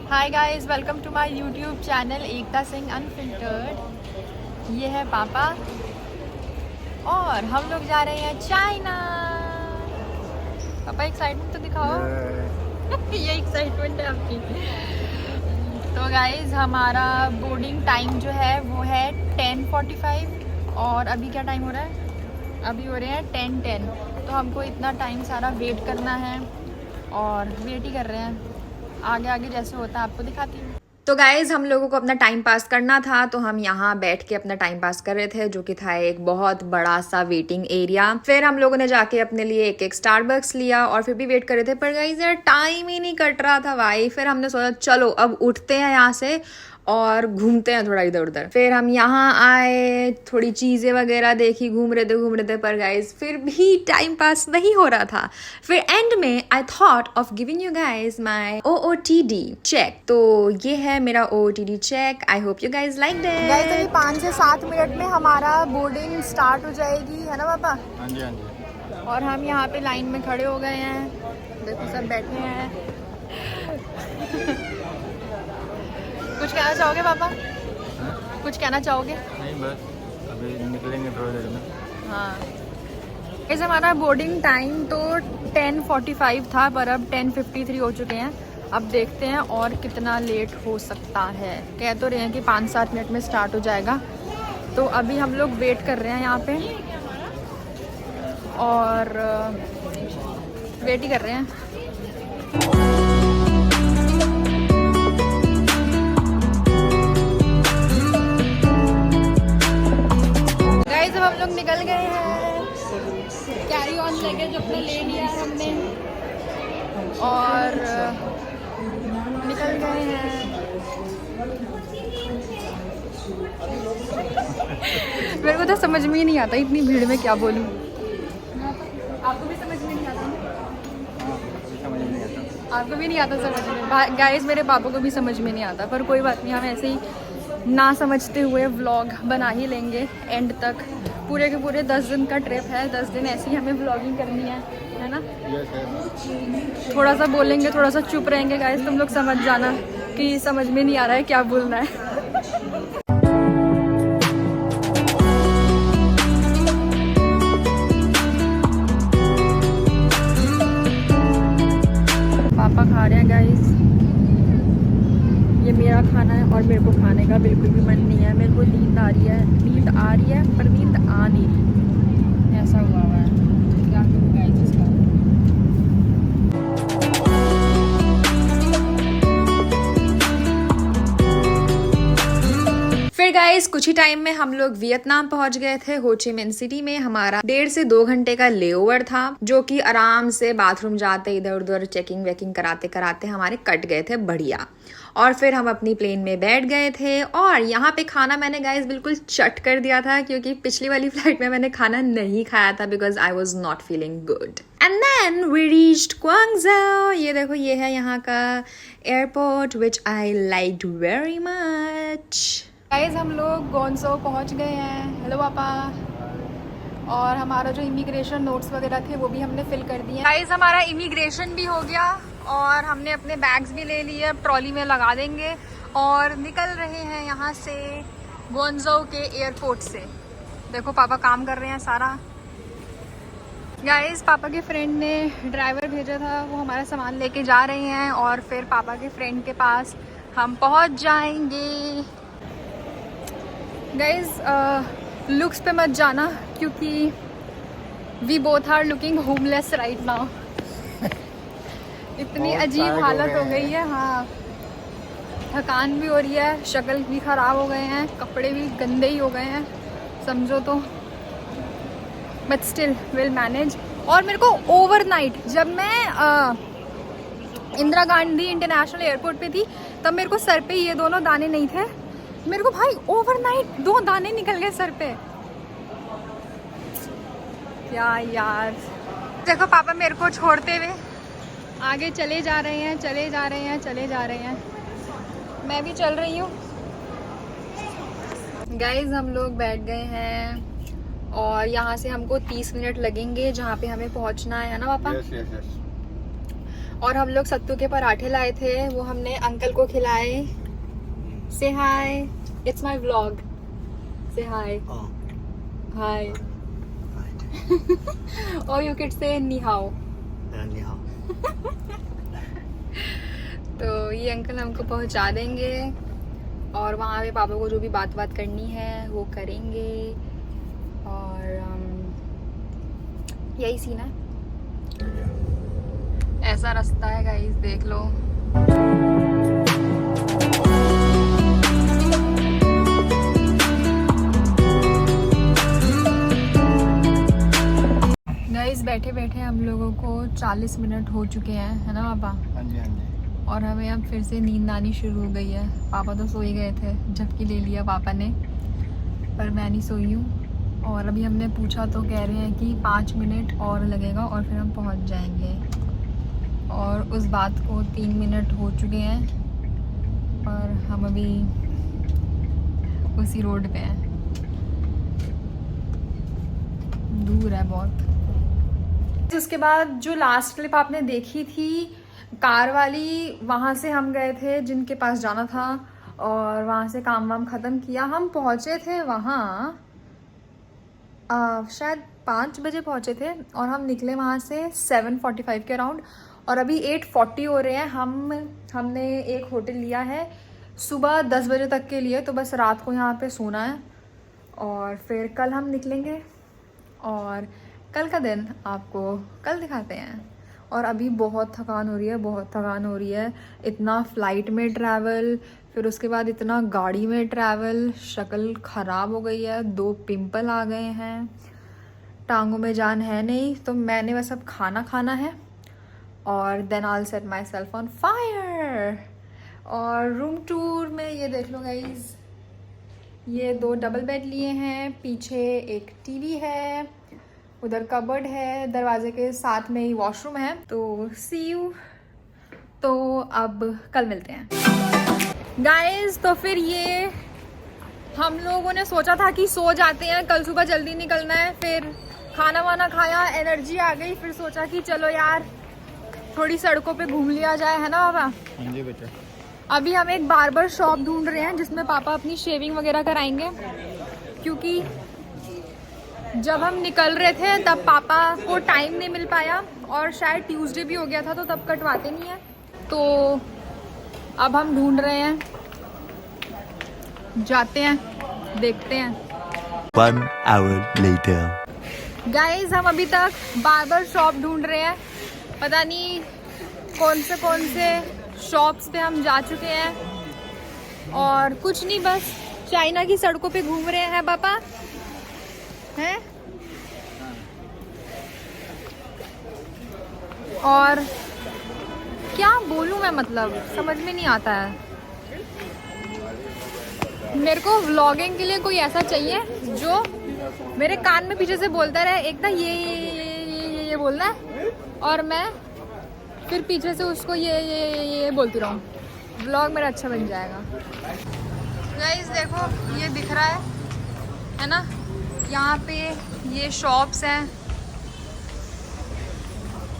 Hi guys, welcome to my YouTube channel Ekta Singh unfiltered. ये है पापा और हम लोग जा रहे हैं चाइना। पापा एक्साइटमेंट तो दिखाओ। ये एक्साइटमेंट है आपकी। तो गाइस हमारा बोर्डिंग टाइम जो है वो है 10:45 और अभी क्या टाइम हो रहा है? अभी हो रहे हैं 10:10। तो हमको इतना टाइम सारा वेट करना है और वेट ही कर रहे हैं। आगे आगे जैसे होता है आपको दिखाती हूँ। तो गाइज हम लोगों को अपना टाइम पास करना था, तो हम यहाँ बैठ के अपना टाइम पास कर रहे थे, जो कि था एक बहुत बड़ा सा वेटिंग एरिया। फिर हम लोगों ने जाके अपने लिए एक स्टारबक्स लिया और फिर भी वेट कर रहे थे, पर गाइज यार टाइम ही नहीं कट रहा था भाई। फिर हमने सोचा चलो अब उठते हैं यहाँ से और घूमते हैं थोड़ा इधर उधर। फिर हम यहाँ आए, थोड़ी चीजें वगैरह देखी, घूम रहे थे, पर गाइज फिर भी टाइम पास नहीं हो रहा था। फिर एंड में I thought of giving you guys my OOTD check. तो ये है मेरा OOTD check. I hope you guys like that. Guys अभी 5 से 7 मिनट में हमारा बोर्डिंग स्टार्ट हो जाएगी, है ना पापा? हाँ जी, हाँ जी। और हम यहाँ पे लाइन में खड़े हो गए हैं, देखो सब बैठे हैं। कुछ कहना चाहोगे पापा? कुछ कहना चाहोगे? नहीं, बस अभी निकलेंगे थोड़ी देर में। हाँ, इस हमारा बोर्डिंग टाइम तो 10:45 था, पर अब 10:53 हो चुके हैं। अब देखते हैं और कितना लेट हो सकता है। कह तो रहे हैं कि 5-7 मिनट में स्टार्ट हो जाएगा, तो अभी हम लोग वेट कर रहे हैं यहाँ पे और वेट ही कर रहे हैं। गाइस अब हम लोग निकल गए हैं, कैरी ऑन लगेज अपना ले लिया है हमने और निकल गए हैं। मेरे को तो समझ में ही नहीं आता इतनी भीड़ में क्या बोलूं। आपको भी समझ में नहीं आता? समझ नहीं आता। आपको भी नहीं आता समझ में? गाइस मेरे पापा को भी समझ में नहीं आता, पर कोई बात नहीं, हम ऐसे ही ना समझते हुए व्लॉग बना ही लेंगे एंड तक। पूरे के पूरे 10 दिन का ट्रिप है, 10 दिन ऐसे ही हमें व्लॉगिंग करनी है ना? थोड़ा सा बोलेंगे, थोड़ा सा चुप रहेंगे गाइस, तुम लोग समझ जाना कि समझ में नहीं आ रहा है क्या बोलना है। पापा खा रहे हैं गाइस, ये मेरा खाना है और मेरे को खाने का बिल्कुल भी मन नहीं है। मेरे को नींद आ रही है पर नींद आ नहीं रही, ऐसा हुआ है। क्या करूँ गाइस इसका? फिर गाइस कुछ ही टाइम में हम लोग वियतनाम पहुंच गए थे। हो ची मिन सिटी में हमारा 1.5 से 2 घंटे का लेओवर था, जो कि आराम से बाथरूम जाते इधर उधर चेकिंग वेकिंग कराते कराते हमारे कट गए थे बढ़िया। और फिर हम अपनी प्लेन में बैठ गए थे और यहाँ पे खाना मैंने गाइस बिल्कुल चट कर दिया था, क्योंकि पिछली वाली फ्लाइट में मैंने खाना नहीं खाया था because I was not feeling good. And then we reached Guangzhou. ये देखो, ये है यहाँ का airport which I liked very much. Guys हम लोग ग्वांगझो पहुँच गए हैं। हेलो पापा। और हमारा जो इमिग्रेशन नोट्स वगैरह थे वो भी हमने फिल कर दिए। गाइस हमारा इमिग्रेशन भी हो गया और हमने अपने बैग्स भी ले लिए, अब ट्रॉली में लगा देंगे और निकल रहे हैं यहाँ से ग्वांगझो के एयरपोर्ट से। देखो पापा काम कर रहे हैं सारा। गाइस पापा के फ्रेंड ने ड्राइवर भेजा था, वो हमारा सामान लेके जा रहे हैं और फिर पापा के फ्रेंड के पास हम पहुँच जाएंगे। गाइस लुक्स पे मत जाना, क्योंकि we both are looking homeless right now. इतनी अजीब हालत हो गई है। हाँ, थकान भी हो रही है, शक्ल भी ख़राब हो गए हैं, कपड़े भी गंदे ही हो गए हैं समझो तो, बट स्टिल विल मैनेज। और मेरे को ओवरनाइट, जब मैं इंदिरा गांधी इंटरनेशनल एयरपोर्ट पे थी, तब मेरे को सर पे ये दोनों दाने नहीं थे। मेरे को भाई ओवरनाइट 2 दाने निकल गए सर पे। क्या यार। देखो पापा मेरे को छोड़ते हुए आगे चले जा रहे हैं, चले जा रहे हैं, चले जा रहे हैं। मैं भी चल रही हूँ। गाइज हम लोग बैठ गए हैं और यहाँ से हमको 30 मिनट लगेंगे जहाँ पे हमें पहुँचना है ना पापा? yes, yes, yes. और हम लोग सत्तू के पराठे लाए थे, वो हमने अंकल को खिलाए। से हाय, इट्स माय व्लॉग। से हाय। हाय। और यू कैन से नी हाओ। तो ये अंकल हमको पहुंचा देंगे और वहाँ पे पापा को जो भी बात करनी है वो करेंगे। और यही सीन है। ऐसा रास्ता है गाइस, देख लो। गाइस बैठे बैठे हम लोगों को 40 मिनट हो चुके हैं, है ना पापा? हाँ जी हाँ जी। और हमें अब फिर से नींद आनी शुरू हो गई है। पापा तो सो ही गए थे, झपकी ले लिया पापा ने, पर मैं नहीं सोई हूँ। और अभी हमने पूछा तो कह रहे हैं कि 5 मिनट और लगेगा और फिर हम पहुँच जाएंगे। और उस बात को 3 मिनट हो चुके हैं और हम अभी उसी रोड पे हैं। दूर है बहुत। उसके बाद जो लास्ट क्लिप आपने देखी थी कार वाली, वहाँ से हम गए थे जिनके पास जाना था और वहाँ से काम वाम ख़त्म किया। हम पहुँचे थे वहाँ शायद 5 बजे पहुँचे थे और हम निकले वहाँ से 7:45 के अराउंड। और अभी 8:40 हो रहे हैं। हमने एक होटल लिया है सुबह 10 बजे तक के लिए, तो बस रात को यहाँ पे सोना है और फिर कल हम निकलेंगे। और कल का दिन आपको कल दिखाते हैं। और अभी बहुत थकान हो रही है, बहुत थकान हो रही है। इतना फ़्लाइट में ट्रैवल, फिर उसके बाद इतना गाड़ी में ट्रैवल, शक्ल ख़राब हो गई है, 2 पिंपल आ गए हैं, टांगों में जान है नहीं। तो मैंने बस अब खाना है और then I will set myself on fire. और रूम टूर में ये देख लो गाइज, ये 2 डबल बेड लिए हैं, पीछे एक टीवी है, उधर कबर्ड है, दरवाजे के साथ में ही वॉशरूम है। तो सी यू। तो अब कल मिलते हैं गाइज। तो फिर ये हम लोगों ने सोचा था कि सो जाते हैं, कल सुबह जल्दी निकलना है। फिर खाना वाना खाया, एनर्जी आ गई, फिर सोचा कि चलो यार थोड़ी सड़कों पे घूम लिया जाए, है ना पापा? हाँ जी बेटा। अभी हम एक बार्बर शॉप ढूंढ रहे हैं जिसमें पापा अपनी शेविंग वगैरह कराएंगे, क्योंकि जब हम निकल रहे थे तब पापा को टाइम नहीं मिल पाया और शायद ट्यूसडे भी हो गया था, तो तब कटवाते नहीं है। तो अब हम ढूंढ रहे हैं, जाते हैं, देखते हैं। 1 hour later. गाइज हम अभी तक बार्बर शॉप ढूंढ रहे हैं, पता नहीं कौन से शॉप्स पे हम जा चुके हैं। और कुछ नहीं, बस चाइना की सड़कों पे घूम रहे हैं पापा, हैं? और क्या बोलूं मैं, मतलब समझ में नहीं आता है। मेरे को व्लॉगिंग के लिए कोई ऐसा चाहिए जो मेरे कान में पीछे से बोलता रहे, एक ना ये बोलना है और मैं फिर पीछे से उसको ये बोलती रहूं। व्लॉग मेरा अच्छा बन जाएगा। गाइस देखो ये दिख रहा है ना, यहाँ पे ये शॉप्स हैं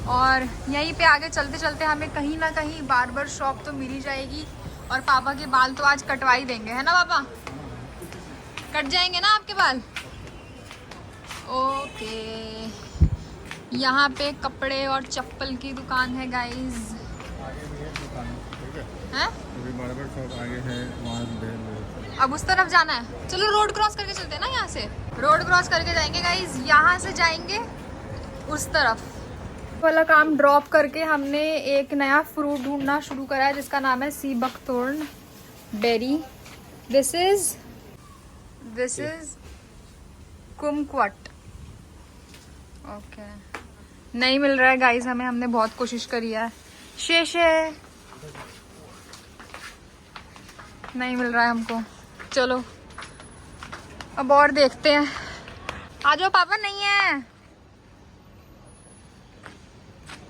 और यहीं पे आगे चलते चलते हमें कहीं ना कहीं बार्बर शॉप तो मिल ही जाएगी। और पापा के बाल तो आज कटवा ही देंगे, है ना पापा? कट जाएंगे ना आपके बाल? ओके। यहाँ पे कपड़े और चप्पल की दुकान है गाइज। हैं? बार्बर शॉप आगे है, वहाँ अब उस तरफ जाना है। चलो रोड क्रॉस करके चलते हैं ना, यहाँ से रोड क्रॉस करके जाएंगे गाइज। यहाँ से जाएंगे उस तरफ। वाला काम ड्रॉप करके हमने एक नया फ्रूट ढूंढना शुरू करा है जिसका नाम है sea buckthorn berry. This is kumquat. Okay, नहीं मिल रहा है गाइज हमें, हमने बहुत कोशिश करी है। शेषे नहीं मिल रहा है हमको। चलो अब और देखते हैं। आ जाओ पापा, नहीं है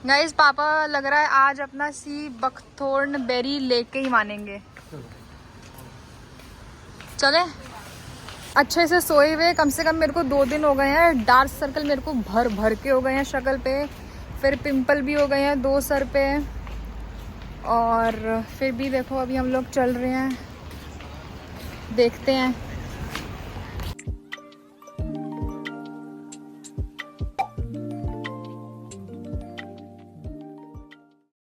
गाइस। पापा लग रहा है आज अपना सी बकथोर्न बेरी लेके ही मानेंगे। चले, अच्छे से सोए हुए कम से कम मेरे को 2 दिन हो गए हैं। डार्क सर्कल मेरे को भर के हो गए हैं शक्ल पे, फिर पिंपल भी हो गए हैं 2 सर पे। और फिर भी देखो अभी हम लोग चल रहे हैं, देखते हैं